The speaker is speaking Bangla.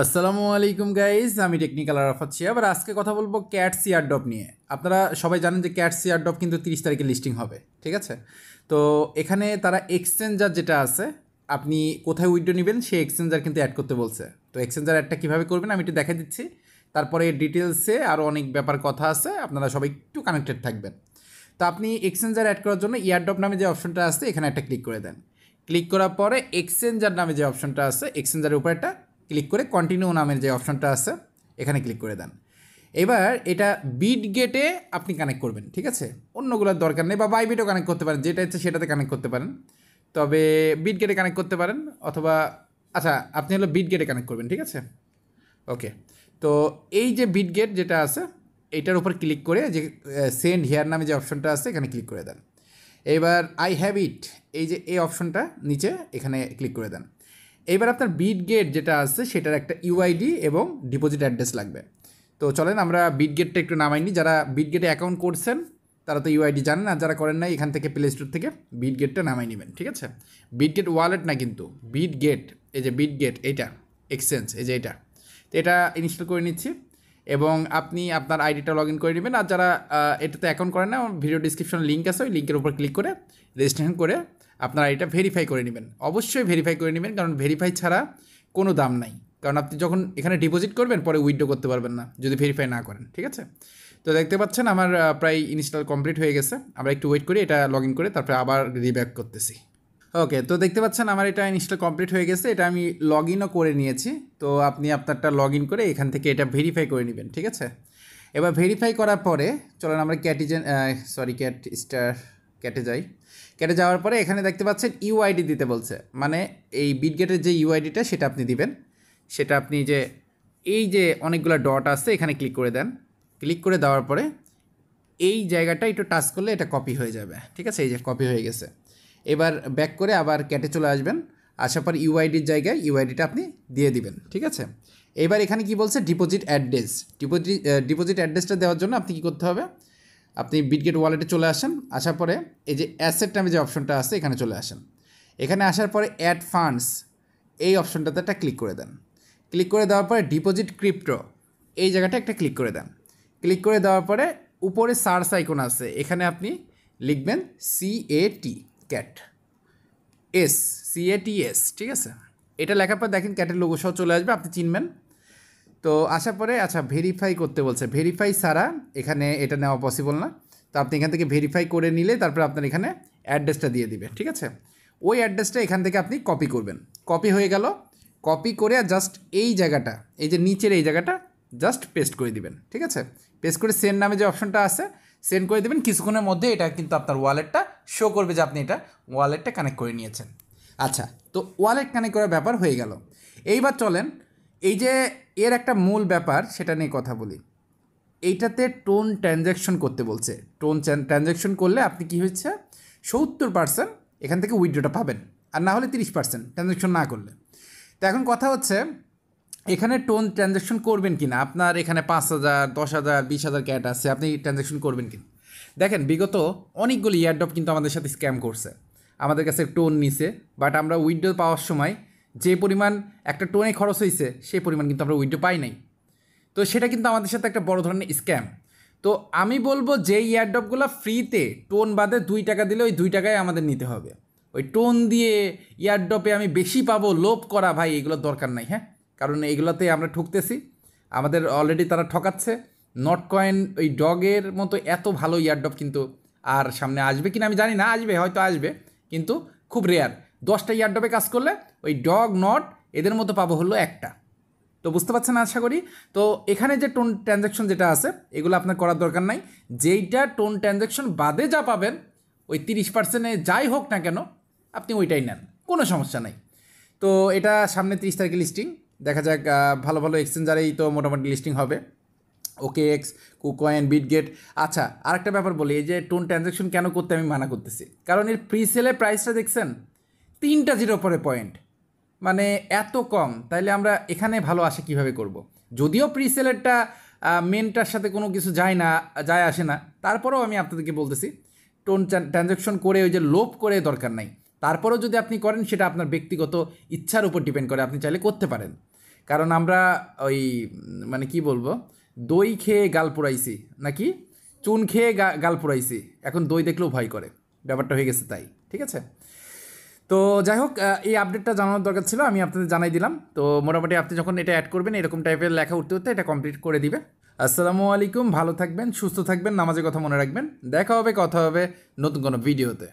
আসসালামু আলাইকুম গাইস, আমি টেকনিক্যাল আরাফাত শিয়া। আবার আজকে কথা বলবো ক্যাট এয়ারড্রপ নিয়ে। আপনারা সবাই জানেন যে ক্যাট এয়ারড্রপ কিন্তু 30 তারিখে লিস্টিং হবে, ঠিক আছে? তো এখানে তারা এক্সচেঞ্জার যেটা আছে, আপনি কোথায় উইথড্র নেবেন সেই এক্সচেঞ্জার কিন্তু অ্যাড করতে বলছে। তো এক্সচেঞ্জার অ্যাডটা কীভাবে করবেন আমি একটু দেখা দিচ্ছি, তারপরে ডিটেলসে আরও অনেক ব্যাপার কথা আছে, আপনারা সবাই একটু কানেক্টেড থাকবেন। তো আপনি এক্সচেঞ্জার অ্যাড করার জন্য এয়ারড্রপ নামে যে অপশনটা আছে এখানে একটা ক্লিক করে দেন। ক্লিক করার পরে এক্সচেঞ্জার নামে যে অপশনটা আছে এক্সচেঞ্জারের উপর একটা ক্লিক করে কন্টিনিউ নামের যে অপশনটা আছে এখানে ক্লিক করে দেন। এবার এটা বিট গেটে আপনি কানেক্ট করবেন, ঠিক আছে? অন্যগুলোর দরকার নেই, বা বাইবিটও কানেক্ট করতে পারেন, যেটা ইচ্ছে সেটাতে কানেক্ট করতে পারেন। তবে বিট গেটে কানেক্ট করতে পারেন, অথবা আচ্ছা আপনি হলো বিট গেটে কানেক্ট করবেন, ঠিক আছে? ওকে, তো এই যে বিট গেট যেটা আছে এইটার উপর ক্লিক করে যে সেন্ড হেয়ার নামে যে অপশনটা আছে এখানে ক্লিক করে দেন। এবার আই হ্যাভ ইট, এই যে এই অপশনটা নিচে এখানে ক্লিক করে দেন। এবার আপনার বিট গেট যেটা আছে সেটার একটা ইউআইডি এবং ডিপোজিট অ্যাড্রেস লাগবে। তো চলেন আমরা বিট গেটটা একটু নামাইনি। যারা বিট গেটে অ্যাকাউন্ট করছেন তারা তো ইউআইডি জানেন, আর যারা করেন নাই এখান থেকে প্লে স্টোর থেকে বিট গেটটা নামাই নেবেন, ঠিক আছে? বিট গেট ওয়ালেট না কিন্তু, বিট গেট, এই যে বিট গেট এইটা এক্সচেঞ্জ, এই যে এটা। তো এটা ইনস্টল করে নিচ্ছি এবং আপনি আপনার আইডিটা লগ ইন করে নেবেন। আর যারা এটাতে অ্যাকাউন্ট করেন না, ভিডিও ডিসক্রিপশনে লিঙ্ক আছে, ওই লিঙ্কের উপর ক্লিক করে রেজিস্ট্রেশন করে আপনার আইডিটা ভেরিফাই করে নেবেন। অবশ্যই ভেরিফাই করে নেবেন, কারণ ভেরিফাই ছাড়া কোনো দাম নাই। কারণ আপনি যখন এখানে ডিপোজিট করবেন পরে উইথড্র করতে পারবেন না যদি ভেরিফাই না করেন, ঠিক আছে? তো দেখতে পাচ্ছেন আমার প্রায় ইনস্টল কমপ্লিট হয়ে গেছে। আমরা একটু ওয়েট করি, এটা লগ ইন করে তারপরে আবার রিব্যাক করতেছি। ওকে, তো দেখতে পাচ্ছেন আমার এটা ইনস্টল কমপ্লিট হয়ে গেছে। এটা আমি লগ ইনও করে নিয়েছি। তো আপনি আপনারটা লগ ইন করে এখান থেকে এটা ভেরিফাই করে নেবেন, ঠিক আছে? এবার ভেরিফাই করার পরে চলেন আমরা ক্যাটে যাই। ক্যাটে যাওয়ার পরে এখানে দেখতে পাচ্ছেন ইউআইডি দিতে বলছে, মানে এই বিটগেটের যে ইউআইডিটা সেটা আপনি দিবেন। সেটা আপনি যে এই যে অনেকগুলো ডট আছে এখানে ক্লিক করে দেন। ক্লিক করে দেওয়ার পরে এই জায়গাটা একটু টাচ করলে এটা কপি হয়ে যাবে, ঠিক আছে? এই যে কপি হয়ে গেছে। এবার ব্যাক করে আবার ক্যাটে চলে আসবেন। আসার পর ইউআইডির জায়গায় ইউআইডিটা আপনি দিয়ে দিবেন, ঠিক আছে? এবার এখানে কি বলছে, ডিপোজিট অ্যাড্রেস। ডিপোজিট অ্যাড্রেসটা দেওয়ার জন্য আপনি কী করতে হবে, আপনি বিটগেট ওয়ালেটে চলে আসেন। আসার পরে এই যে অ্যাসেট নামে যে অপশনটা আছে এখানে চলে আসেন। এখানে আসার পরে অ্যাড ফান্ডস এই অপশনটাতে একটা ক্লিক করে দেন। ক্লিক করে দেওয়ার পরে ডিপোজিট ক্রিপ্টো এই জায়গাটা একটা ক্লিক করে দেন। ক্লিক করে দেওয়ার পরে উপরে সার্চ আইকন আছে, এখানে আপনি লিখবেন ক্যাট CATS, ঠিক আছে? এটা লেখার পর দেখেন ক্যাটের লোগো সহ চলে আসবে, আপনি চিনবেন। তো আসার পরে আচ্ছা ভেরিফাই করতে বলছে, ভেরিফাই ছাড়া এখানে এটা নেওয়া পসিবল না। তো আপনি এখান থেকে ভেরিফাই করে নিলে তারপরে আপনার এখানে অ্যাড্রেসটা দিয়ে দিবে, ঠিক আছে? ওই অ্যাড্রেসটা এখান থেকে আপনি কপি করবেন। কপি হয়ে গেল, কপি করে জাস্ট এই জায়গাটা, এই যে নিচের এই জায়গাটা জাস্ট পেস্ট করে দিবেন, ঠিক আছে? পেস্ট করে সেন্ড নামে যে অপশনটা আছে সেন্ড করে দেবেন। কিছুক্ষণের মধ্যে এটা কিন্তু আপনার ওয়ালেটটা শো করবে যে আপনি এটা ওয়ালেটটা কানেক্ট করে নিয়েছেন। আচ্ছা, তো ওয়ালেট কানেক্ট করার ব্যাপার হয়ে গেল। এইবার চলেন এই যে এর একটা মূল ব্যাপার সেটা নিয়ে কথা বলি। এইটাতে টোন ট্রানজ্যাকশন করতে বলছে। টোন ট্রানজ্যাকশন করলে আপনি কি হচ্ছে 70% এখান থেকে উইথড্রটা পাবেন, আর না হলে 30% ট্রানজ্যাকশন না করলে। তো এখন কথা হচ্ছে এখানে টোন ট্রানজ্যাকশন করবেন কি না। আপনার এখানে 5,000, 10,000, 20,000 ক্যাট আছে, আপনি ট্রানজ্যাকশন করবেন কি না? দেখেন বিগত অনেকগুলো এয়ারড্রপ কিন্তু আমাদের সাথে স্ক্যাম করছে, আমাদের কাছে টোন নিছে, বাট আমরা উইথড্র পাওয়ার সময় যে পরিমাণ একটা টোনে খরচ হয়েছে সেই পরিমাণ কিন্তু আমরা উইথড্র পাই নাই। তো সেটা কিন্তু আমাদের সাথে একটা বড় ধরনের স্ক্যাম। তো আমি বলবো যে এয়ারড্রপগুলো ফ্রিতে টোন বাদে 2 টাকা দিলে ওই 2 টাকায় আমাদের নিতে হবে। ওই টোন দিয়ে এয়ারড্রপে আমি বেশি পাবো লোভ করা, ভাই এগুলোর দরকার নাই। হ্যাঁ, কারণ এগুলোতে আমরা ঠকতেছি, আমাদের অলরেডি তারা ঠকাচ্ছে। নট কয়েন ওই ডগের মতো এত ভালো এয়ারড্রপ কিন্তু আর সামনে আসবে কিনা আমি জানি না, আসবে হয়তো আসবে, কিন্তু খুব রেয়ার। 10টা এয়ারড্রপে কাজ করলে ওই ডগ নট এদের মতো পাবো হলো একটা। তো বুঝতে পারছেন আশা করি। তো এখানে যে টোন ট্রানজ্যাকশন যেটা আছে এগুলো আপনার করার দরকার নাই। যেইটা টোন ট্রানজ্যাকশন বাদে যা পাবেন ওই 30%-এ যাই হোক না কেন আপনি ওইটাই নেন, কোনো সমস্যা নাই। তো এটা সামনে 30 তারিখে লিস্টিং, দেখা যাক। ভালো ভালো এক্সচেঞ্জারেই তো মোটামুটি লিস্টিং হবে, OKX, কুকয়েন, বিটগেট। আচ্ছা, আরেকটা ব্যাপার বলি, এই যে টোন ট্রানজ্যাকশন কেন করতে আমি মানা করতেছি, কারণ এর প্রি সেলের প্রাইসটা দেখছেন 3টা জিরো পরে পয়েন্ট, মানে এত কম। তাইলে আমরা এখানে ভালো আশা কীভাবে করব? যদিও প্রি সেলেরটা মেনটার সাথে কোনো কিছু যায় আসে না, তারপরেও আমি আপনাদেরকে বলতেছি টোন ট্রানজ্যাকশন করে ওই যে লোভ করে দরকার নাই। তারপরেও যদি আপনি করেন সেটা আপনার ব্যক্তিগত ইচ্ছার উপর ডিপেন্ড করে, আপনি চাইলে করতে পারেন। কারণ আমরা ওই মানে কি বলবো, দই খেয়ে গাল পুড়াইছি নাকি চুন খেয়ে গাল পুড়াইছি, এখন দই দেখলেও ভয় করে, ব্যাপারটা হয়ে গেছে তাই। ঠিক আছে, তো যাই হোক, এই আপডেটটা জানানোর দরকার ছিল, আমি আপনাদের জানাই দিলাম। তো মোটামুটি আপনি যখন এটা অ্যাড করবেন এরকম টাইপের লেখা উঠতে উঠতে এটা কমপ্লিট করে দিবে। আসসালামু আলাইকুম, ভালো থাকবেন, সুস্থ থাকবেন, নামাজের কথা মনে রাখবেন। দেখা হবে, কথা হবে নতুন কোনো ভিডিওতে।